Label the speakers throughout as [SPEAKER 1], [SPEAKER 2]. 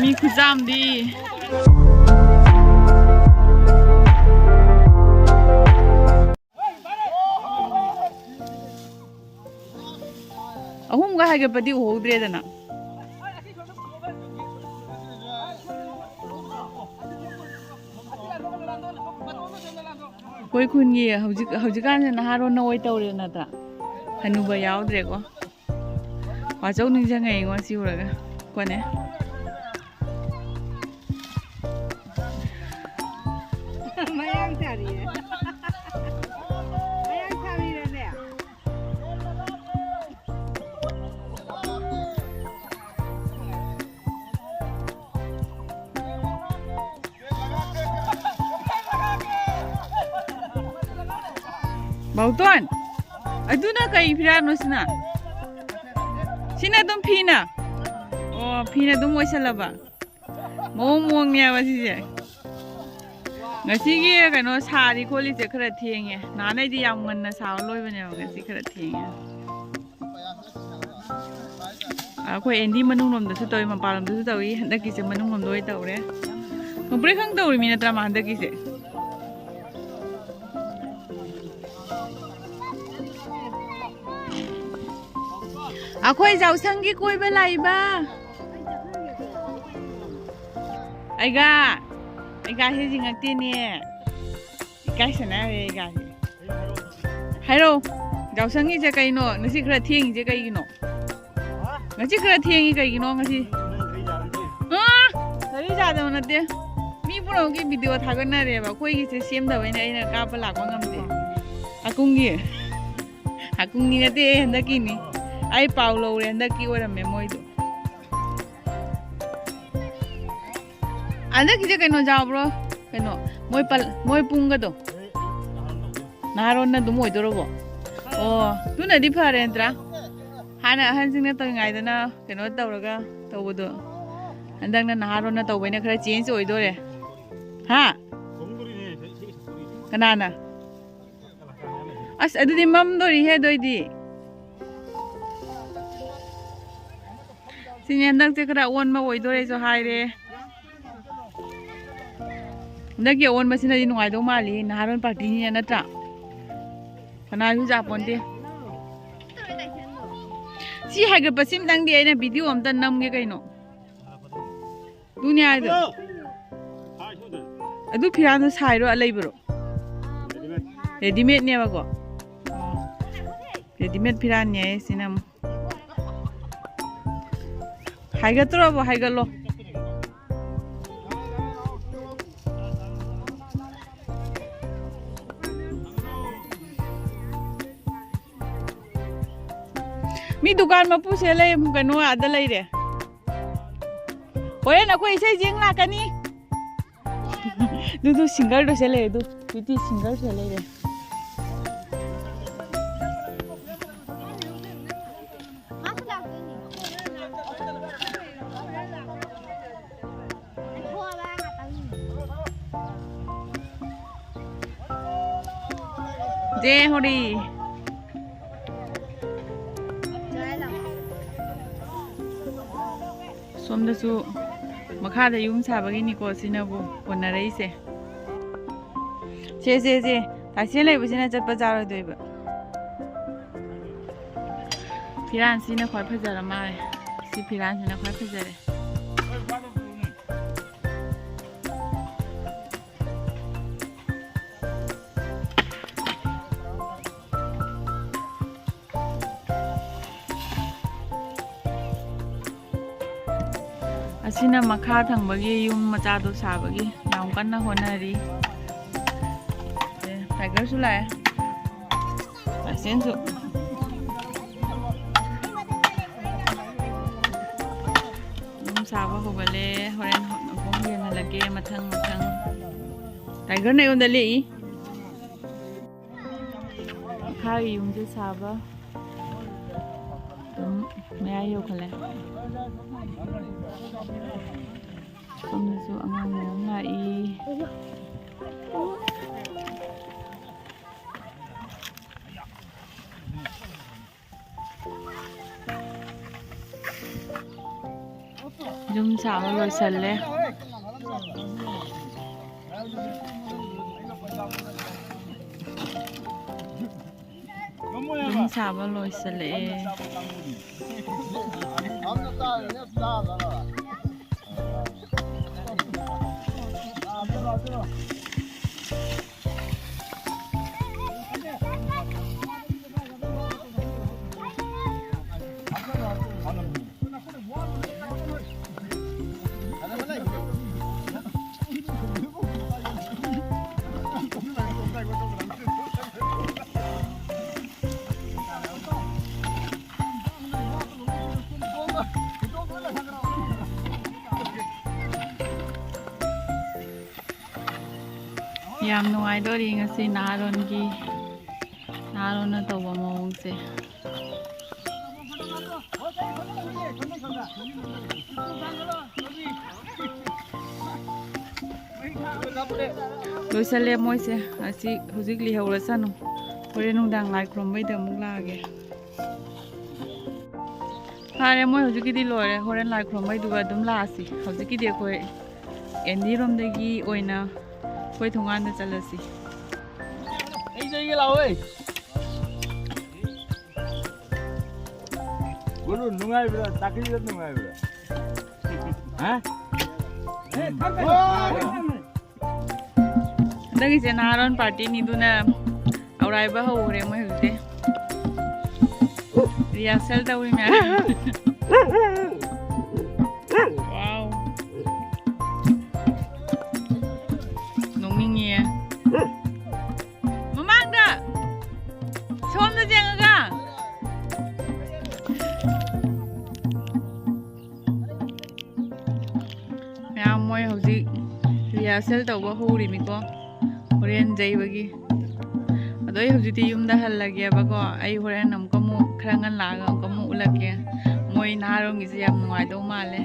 [SPEAKER 1] มีคุจามดีಅಹುಮ್ಗ ಹಾಗೆ ಬದಿ ಹೋಗ್ರಿ ಅದನ್ನ कोई खुनगी हौजिकान नहारो नवै तौरे नत्र हनुबा यावद्रेको वाचौ निंजंगै ngo siuraga kone
[SPEAKER 2] mayang tari mayang tari ne
[SPEAKER 1] Bautuan, aduna kai pirano sina. Sina dum pina. Oh, pina dum moisalaba. Mong niya wasi je. Ngasi gi kano sari kholi je khara thienge. Nanai di yam ngan na saw loi bane ngasi khara thienge. Akoi endi manung nom da su toy ma palam da su toy handaki se manung nom doi tawre. Kompre khang tawri mina tra ma handaki se. Ako'y jausangi koi ba laiba. Aiga he jingakti ni. Ikai sana aiga. Hairo jausangi je kai no ngasi khara thieng je kai no. Ngasi khara thieng kai no ngasi. Sari ja da nate. Mi puno ki video thagana re ba koi gi se sem da bai na aina ka pa la ko ngamde. Akungi nate handaki ni. Ai Paulo renda ki ora memoido anda kije keno jabro keno moi punga do naron na dum oidorobo oh tuna di phare entra hana hansing na to ngai dana keno tawraga tawbodo andang na naron na tawbaina khara change oidore ha kanana as adudi mam dori he doidi Sinyandak te kara on ma oidore so haire ndaki on ma sina di nungai do mali naharon party ni natra kana hu ja ponte si haga pasim dang di aina video am tan nam ge kaino dunya do adu phirano sairo alaibro ready made ne ba ko ready made phiran ne sinam 하이가더라고 하이갈로 미 दुकान में पूछे ले कनो आदा ले रे होरे ना कोई से जिंग ना कनी दू सिंगल दो से ले दू सिंगल से ले रे Jay hori somda su makha da yum sa bagi ni ko sinabu ponna rei se ta se lai bu sina chat pa jar doi ba phiran sina khoi phajara ma si phiran sina khoi phajare Asina makha thangбаги yum macha do sabagi yam kanna honari tiger su lai asen su yum saba hogale horen hom yena lage mathang tiger nei on dali makha yum je saba मैं आई हो खले ꯁꯣꯝꯗꯁꯨ ꯑꯉꯥꯡ ꯃꯌꯥꯝ ꯂꯥꯛꯏ ꯌꯨꯝ ꯁꯥꯕ ꯂꯣꯏꯁꯜꯂꯦ ꯌꯨꯝ ꯁꯥꯕ ꯂꯣꯏꯁꯜꯂꯛꯑꯦ ꯌꯥꯝ ꯅꯨꯡꯉꯥꯏꯗꯣꯔꯤ ꯉꯁꯤ ꯅꯍꯥꯔꯣꯟꯅ ꯇꯧꯕ ꯃꯑꯣꯡꯁꯦ ꯂꯣꯏꯁꯜꯂꯦ ꯃꯣꯏꯁꯦ ꯑꯁꯤ ꯍꯧꯖꯤꯛ ꯂꯤꯍꯧꯔꯁꯅꯨ ꯍꯣꯔꯦꯟ ꯅꯨꯡꯗꯥꯡ ꯂꯥꯏ ꯈꯨꯔꯨꯝꯕꯩꯗ ꯑꯃꯨꯛ ꯂꯥꯛꯑꯒꯦ ꯐꯔꯦ ꯃꯣꯏ ꯍꯧꯖꯤꯛꯀꯤꯗꯤ ꯂꯣꯏꯔꯦ ꯍꯣꯔꯦꯟ ꯂꯥꯏ ꯈꯨꯔꯨꯝꯕꯩꯗꯨꯒ ꯑꯗꯨꯝ ꯂꯥꯛꯑꯁꯤ ꯍꯧꯖꯤꯛꯀꯤꯗꯤ ꯑꯩꯈꯣꯏ ꯑꯦꯟꯗꯤꯔꯣꯝꯗꯒꯤ ꯑꯣꯏꯅ ꯑꯩꯈꯣꯏ ꯊꯣꯡꯒꯥꯟꯗ ꯆꯠꯂꯁꯤ
[SPEAKER 3] Guru nungai bro, takri jat nungai bro. Hah?
[SPEAKER 1] Handakise naharon party ni duna auraiba hore moi hujte. Rehearsal tauri me. Wow. Nongningi. Mamangda. Somda jengaga. Moi hojik rehearsal tawba hurimi ko horen jaibagi adoi hojiti yumda hallage bako ai horen amko mu khrangan laga amko mu ulake moi narong ise yam nuai do male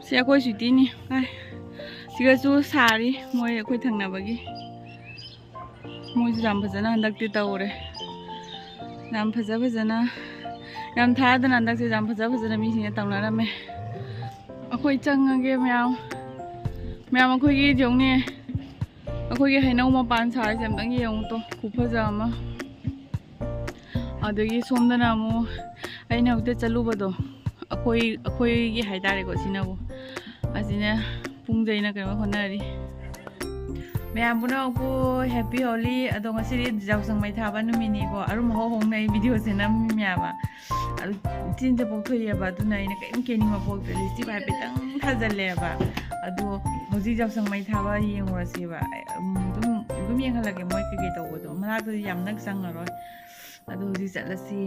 [SPEAKER 1] se akoi suti ni ai siga su sari moi akoi thangna bagi moi jam phajana handakti tawre jam phajana yam thadana andakse jam phajana mi sine tawnarame akhoi changage myam akhoi gi jongni akhoi gi hainau ma pan sar jam dang yong to khuphaja ma adagi somdana mu aina hute chalubado akhoi gi haidare ko sinabu asina pungjaina kama honari ma'am को happy Holi अदो ngasi जावसंग mai thaba numini ko arum ho hong nei video se nam myama adu tin je pok thoi ba du nai ne kai ke ni ma pok le si ba pe tang khajalle ba adu hoji जावसंग mai thaba yeng wa si ba dum yeng halage moi ke ge to do mana du yam nak sang aroi adu hoji chatlasi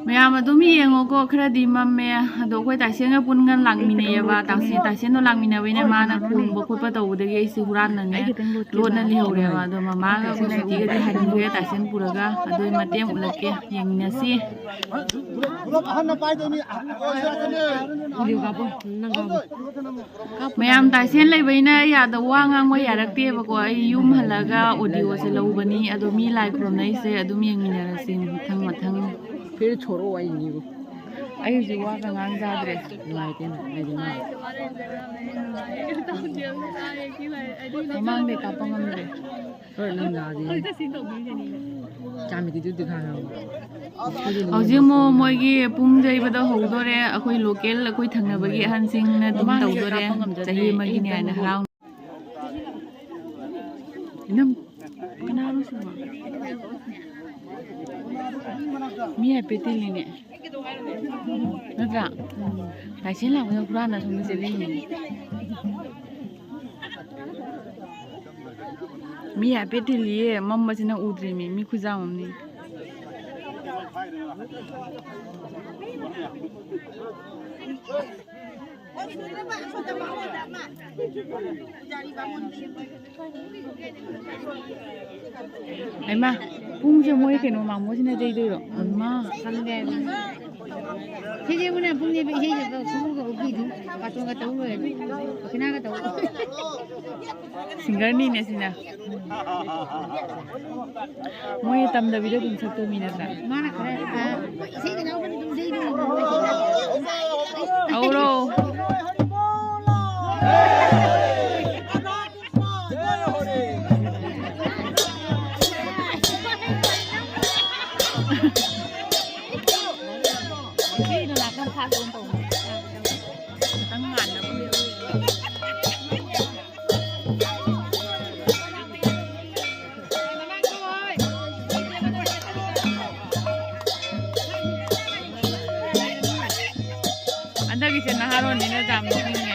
[SPEAKER 1] ma'am अदुम येंगो खरा दी मम्मे अदो कोई तासेंगा पुनगन लांगमिने यबा तासेन no लांगमिने वेने माना खुंबो खोपा तौबदगे इसे हुरान नने लोना लिहौरेबा अदो ममागा कुसितिगे दि हानिगे तासेन पुरगा अदो मतेम उलके येंगनसी मैम तासेन लेबैना यादा वा ngang यारक्ते बको आई युम हलगा ऑडियो से लौबनी अदो मी लाइ ख्रोमनै से अदुम येंगमिनरसि मथंग मथंग फिर छोरो आई नहीं वो आई जुआ का गांग जादरे लाइट है ना नहीं ना मांग दे का पंगम दे और लंग जादी चामी दी दिखा रहा हूं औजे मोगी पुंग जइबदा होदोरे अखोई लोकल अखोई थंगनबगी अहनसिंग न दुम तौदोरे चाही मगी ने ना हराउ नम कनानो सिमा मी हैप्पी तिलिने नत्रा ताइसेन लाबो पुराना समझ ले me happy तिलिए mamma Cina उद्रे me खुजामनी Ai ma, pung je moi ke no ma mo sina dei dei ro. Ma, kan de.
[SPEAKER 2] 나는 분이 해줘도 그거 우기도 가져가 떠올려야 돼. 그냥 가도.
[SPEAKER 1] ซิงเกิลนี่เนี่ยสินะมวยตำดาวิดถึงสักตัวมีนะจ๊ะ
[SPEAKER 2] 많아 그래. 아, 세게 나오면 좀 세게 나오고.
[SPEAKER 1] เอาโรตั้งงานนะอันเดอร์กิเซนนะฮะโรนี่นะจำนี่ไง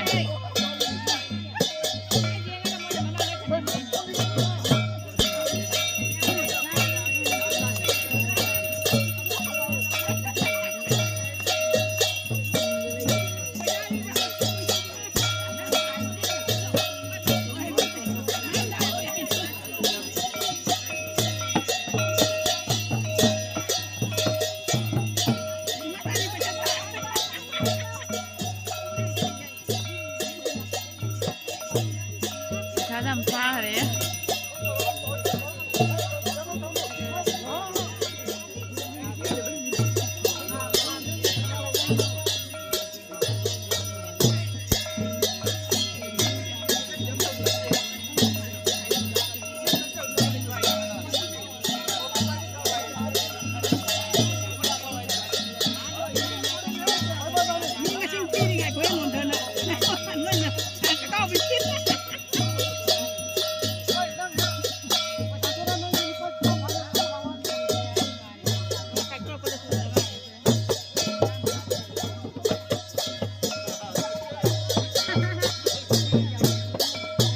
[SPEAKER 1] ถ้าจำช้าเลย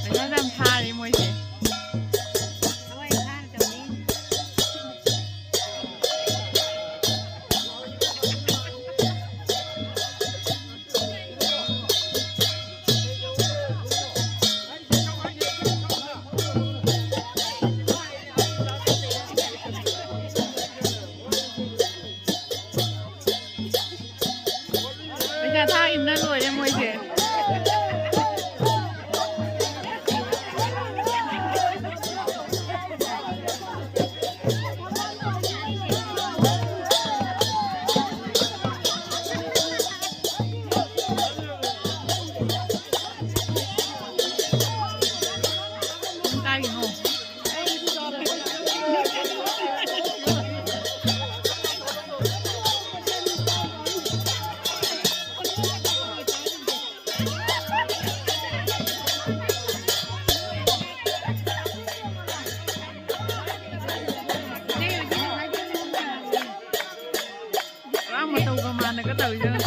[SPEAKER 1] ถ้าจำช้าเลยมวยเสียเป็นการท่าอิ่มน่ารวยเลยมวยเสียกล้าอยู่โน่ว่ามาตูประมาณนั้นก็เต่าเยอะ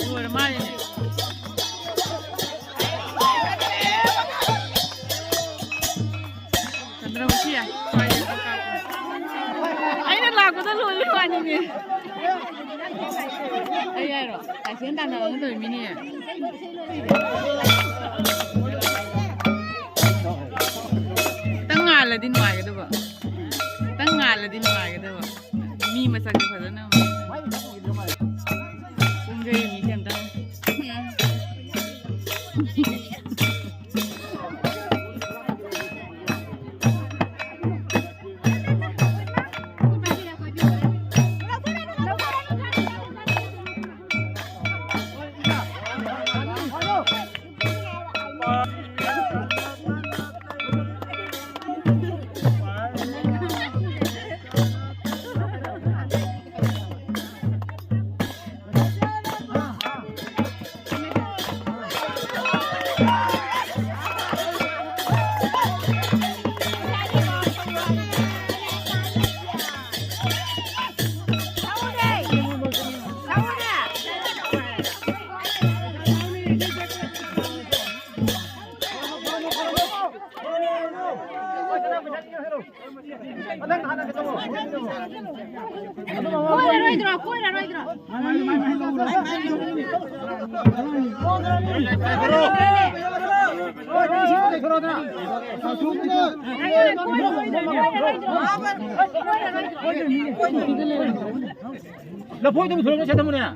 [SPEAKER 1] รวยมากเลยSandra Ay, nalago na luluan niya. Ay, ayro. Kasi ang tanda lang ito, mini niya. Tangala din wag ito ba? Tangala din wag ito ba? Mi masakit pa na. Kung gayon mi siyam daw.
[SPEAKER 3] 너 보이도 들어가 쳐다보냐?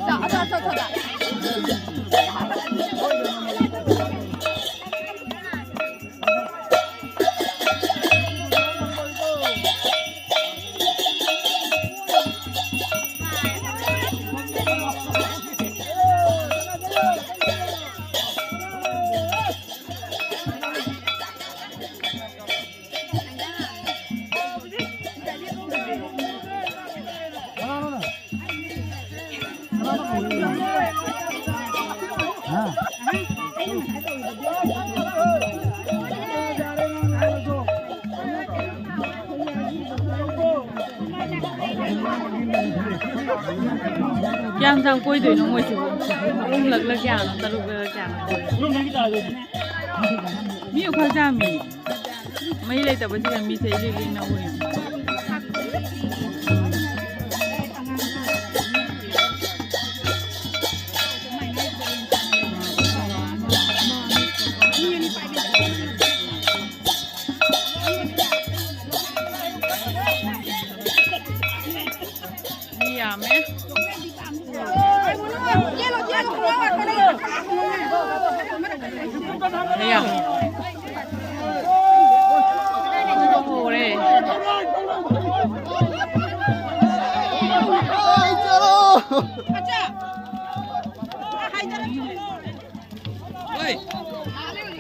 [SPEAKER 4] 자자 던져라.
[SPEAKER 1] Giang sang quay tuổi nó ngồi chịu lực lực giang ta lực lực giang mi khoa ra mi mấy lấy tập bây giờ mi thấy đi nào rồi mi à mẹ đây à ô đây ơi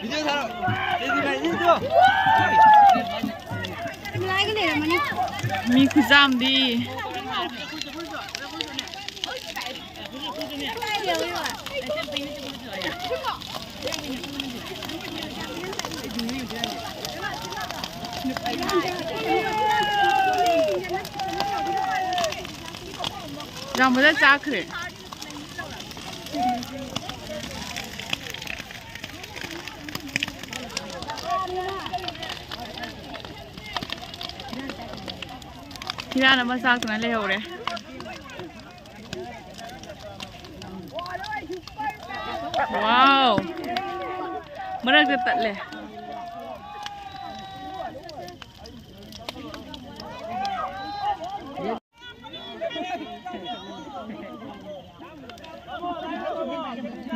[SPEAKER 1] video sao đây gì vậy chưa mi cứ giam đi让我再加可。ที่ร้านน้ำมันซากตรงนั้นเลยเหรอว้าวมาเริ่มจะตัดเลย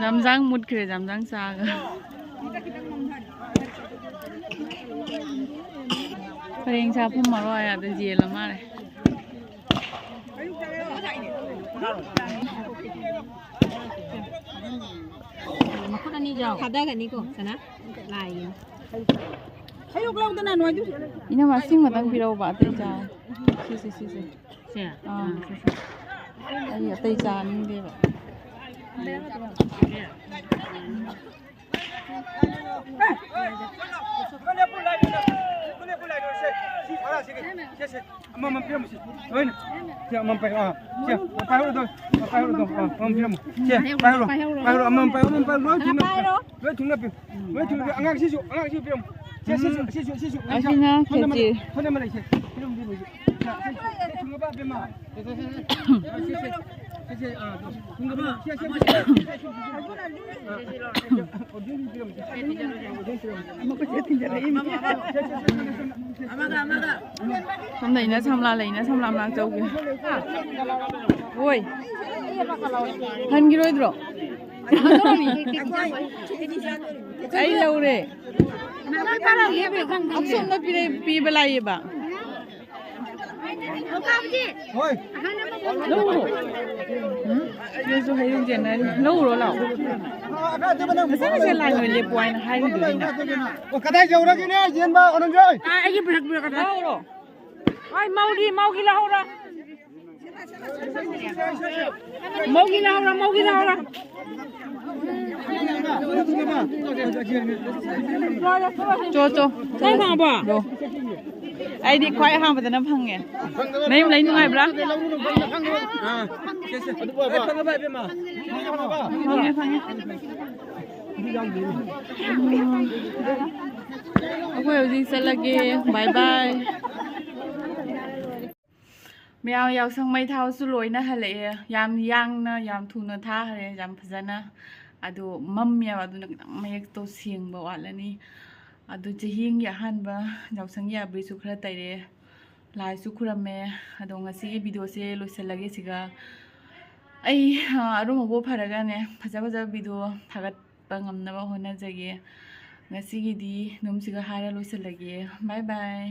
[SPEAKER 1] จำจังมุดคือจำจังซากเพลงชาพุ่มมาลอยอ่ะแต่เจียละมากเลย
[SPEAKER 2] มาคนนี้จ้าขับได้กันนี่กูชนะลาย
[SPEAKER 1] 이나 마싱 마당 비라오바 때자 시시시시 아 아니 때자 아닌데 봐 아시나 개지 hôm nay nó xong làm châu kìa ôi thân kia rồi rồi ấy lâu rồi học xong nó pi bê lại bà lâu rồi Yesu hay dùng tiền này lâu rồi lão sao nó sẽ lại người liệp quay là hai người đi nào
[SPEAKER 3] cái này dầu ra cái này tiền ba ông rồi
[SPEAKER 2] anh ấy bực cái
[SPEAKER 1] lâu rồi
[SPEAKER 2] ai mau đi mau kia lâu đó mau kia lâu đó
[SPEAKER 1] cho
[SPEAKER 2] đây mà bà
[SPEAKER 1] rồi ai đi khoai hàng vào nó phăng nghe lấy lấy ngay bra phăng nghe okay gì sẽ lagi bye bye mèo yau sang mai thao su loi na hale yam yang na yam thu na tha hale yam phajana adu mam mèo adu nak mai to sieng ba wala ni adu chihing ya han ba yau sang ya bri su khra tai re lai su khuram me adu ngasi video se loi se lage siga ai aru mo bo pharaga ne phaja phaja video thagat pa ngamna ba hona jage ngasi gi di num siga hara loi se lage bye bye